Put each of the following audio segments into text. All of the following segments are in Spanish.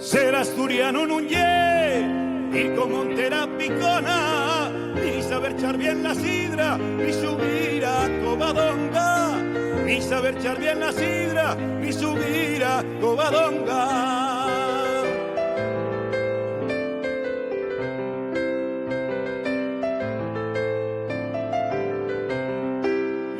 Ser asturiano en un y con Montera picona, ni saber echar bien la sidra, ni subir a Covadonga, ni saber echar bien la sidra, ni subir a Covadonga.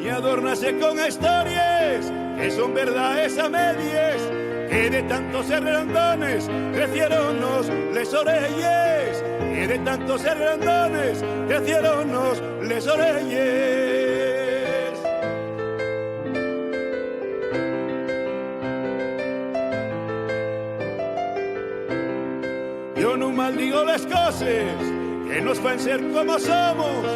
Y adornase con historias que son verdades a medias, que de tantos herrandones crecieronnos les orelles, que de tantos herrandones crecieronnos les orelles. Yo no maldigo las cosas que nos fan ser como somos,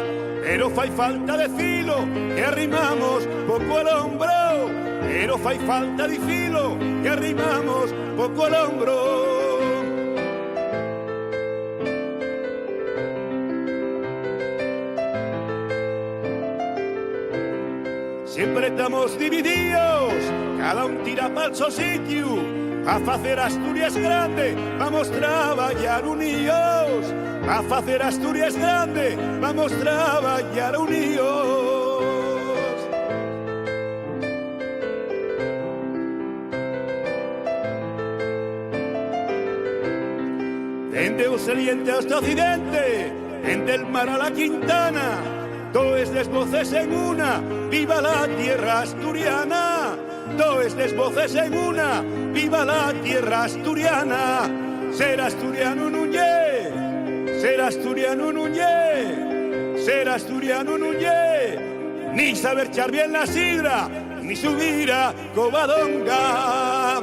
pero fai falta de filo que arrimamos poco al hombro. Pero fai falta di filo que arrimamos poco al hombro. Siempre estamos divididos, cada un tira pa'l so sitio. A facer Asturias grande, vamos traballar unidos. A facer Asturias grande, vamos traballar unidos. Dende o Saliente hasta Occidente, dende el mar a la Quintana, toes les voces en una, viva la tierra asturiana. Toes les voces en una, viva la tierra asturiana. Ser asturiano en un ser asturiano en un ser asturiano en un ni saber echar bien la sidra, ni subir a Covadonga.